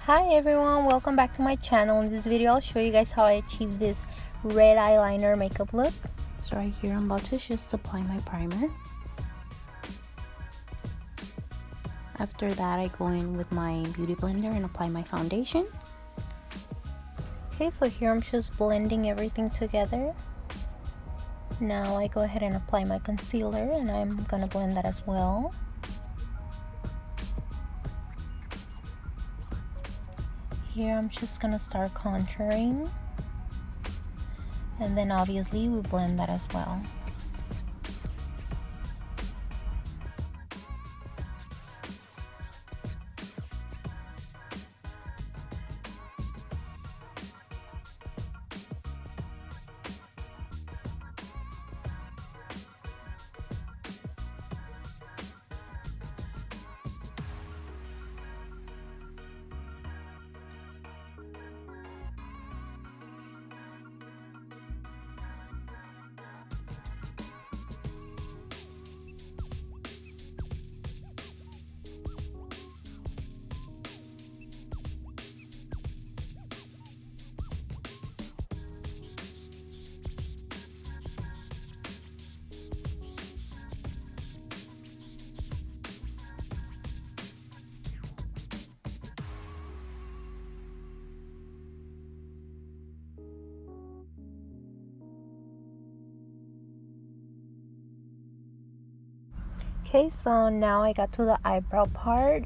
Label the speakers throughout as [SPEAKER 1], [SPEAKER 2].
[SPEAKER 1] Hi everyone, welcome back to my channel. In this video I'll show you guys how I achieve this red eyeliner makeup look. So right here I'm about to just apply my primer. After that I go in with my beauty blender and apply my foundation. Okay, so here I'm just blending everything together. Now I go ahead and apply my concealer and I'm gonna blend that as well. Here I'm just gonna start contouring, and then obviously we blend that as well. Okay, so now I got to the eyebrow part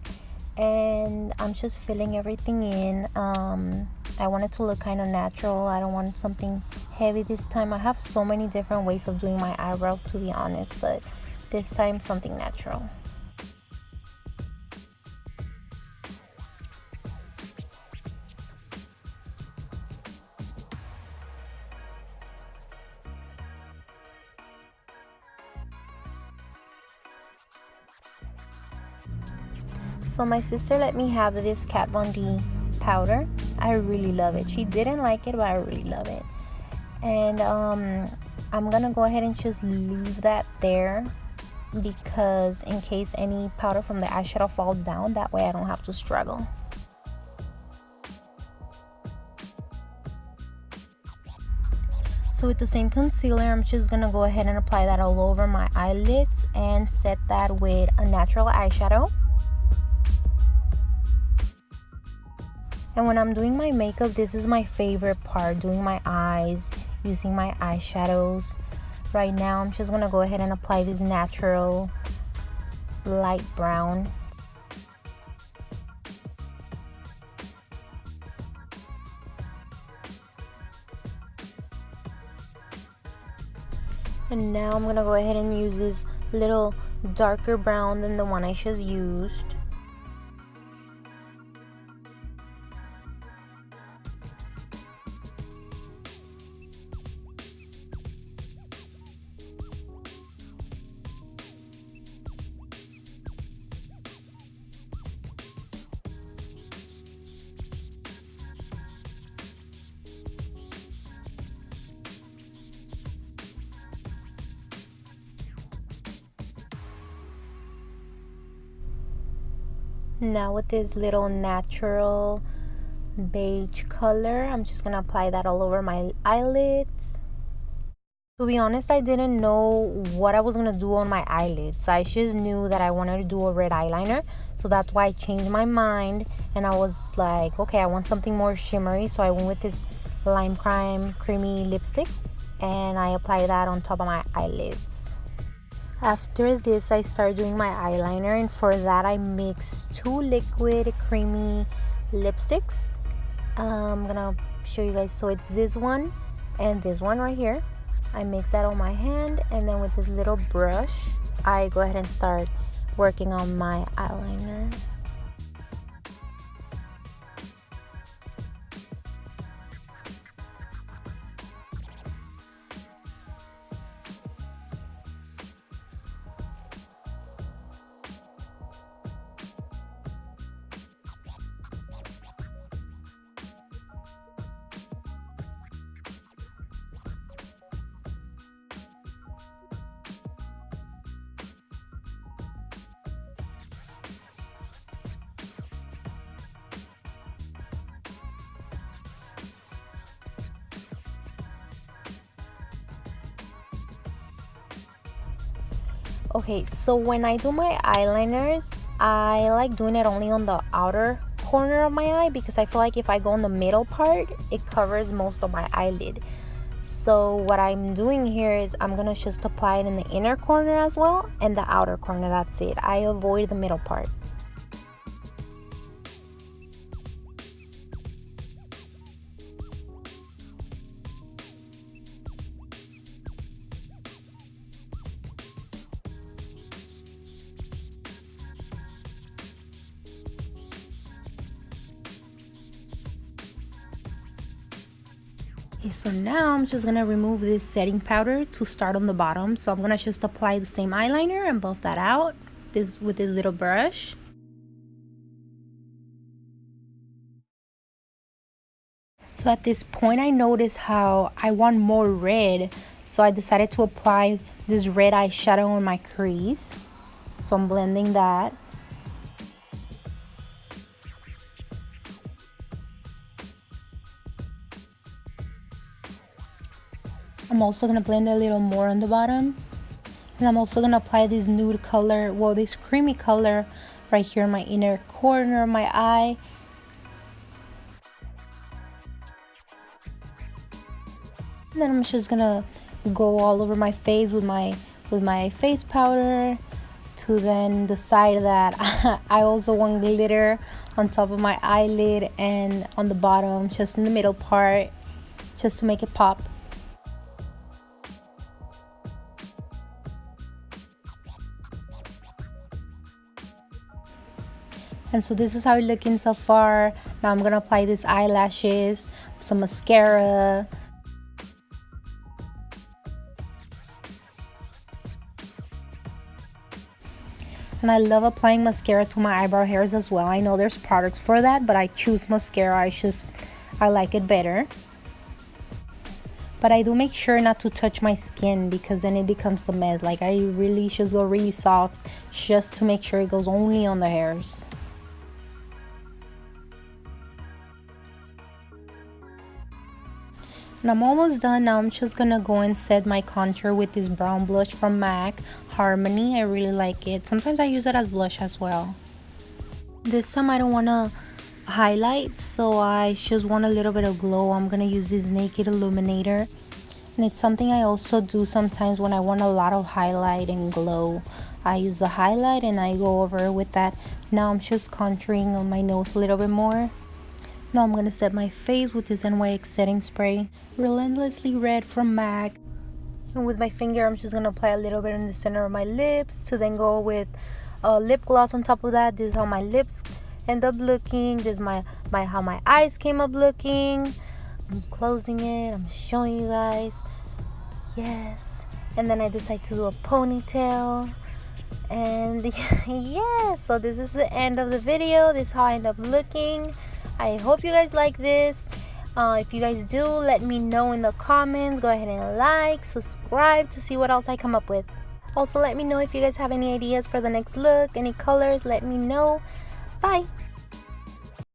[SPEAKER 1] and I'm just filling everything in. I want it to look kind of natural. I don't want something heavy this time. I have so many different ways of doing my eyebrow, to be honest, but this time something natural. So my sister let me have this Kat Von D powder. I really love it. She didn't like it, but I really love it. And I'm gonna go ahead and just leave that there because in case any powder from the eyeshadow falls down, that way I don't have to struggle. So with the same concealer, I'm just gonna go ahead and apply that all over my eyelids and set that with a natural eyeshadow. And when I'm doing my makeup, this is my favorite part, doing my eyes, using my eyeshadows. Right now, I'm just gonna go ahead and apply this natural light brown. And now I'm gonna go ahead and use this little darker brown than the one I just used. Now with this little natural beige color, I'm just gonna apply that all over my eyelids. To be honest, I didn't know what I was gonna do on my eyelids. I just knew that I wanted to do a red eyeliner, so that's why I changed my mind and I was like, okay, I want something more shimmery, so I went with this Lime Crime creamy lipstick and I applied that on top of my eyelids. After this, I started doing my eyeliner, and for that I mixed two liquid creamy lipsticks. I'm gonna show you guys. So it's this one and this one right here. I mix that on my hand, and then with this little brush I go ahead and start working on my eyeliner. Okay, so when I do my eyeliners, I like doing it only on the outer corner of my eye because I feel like if I go on the middle part, it covers most of my eyelid. So what I'm doing here is I'm gonna just apply it in the inner corner as well and the outer corner. That's it. I avoid the middle part. Okay, so now I'm just gonna remove this setting powder to start on the bottom. So I'm gonna just apply the same eyeliner and buff that out with this little brush. So at this point I noticed how I want more red, so I decided to apply this red eyeshadow on my crease. So I'm blending that. I'm also gonna blend a little more on the bottom. And I'm also gonna apply this nude color, well, this creamy color right here in my inner corner of my eye. And then I'm just gonna go all over my face with my face powder to then decide that I also want glitter on top of my eyelid and on the bottom, just in the middle part, just to make it pop. And so this is how it's looking so far. Now I'm gonna apply these eyelashes, some mascara. And I love applying mascara to my eyebrow hairs as well. I know there's products for that, but I choose mascara. I like it better. But I do make sure not to touch my skin because then it becomes a mess. Like I really just go really soft just to make sure it goes only on the hairs. And I'm almost done. Now I'm just gonna go and set my contour with this brown blush from MAC Harmony. I really like it. Sometimes I use it as blush as well. This time I don't want to highlight, so I just want a little bit of glow. I'm gonna use this Naked Illuminator, and it's something I also do sometimes when I want a lot of highlight and glow. I use the highlight and I go over with that. Now I'm just contouring on my nose a little bit more. Now I'm gonna set my face with this NYX setting spray, Relentlessly Red from MAC. And with my finger, I'm just gonna apply a little bit in the center of my lips to then go with lip gloss on top of that. This is how my lips end up looking. This is how my eyes came up looking. I'm closing it. I'm showing you guys. Yes. And then I decide to do a ponytail. And yeah, so this is the end of the video. This is how I end up looking. I hope you guys like this. If you guys do, let me know in the comments. Go ahead and like, subscribe to see what else I come up with. Also, let me know if you guys have any ideas for the next look, any colors, let me know. Bye.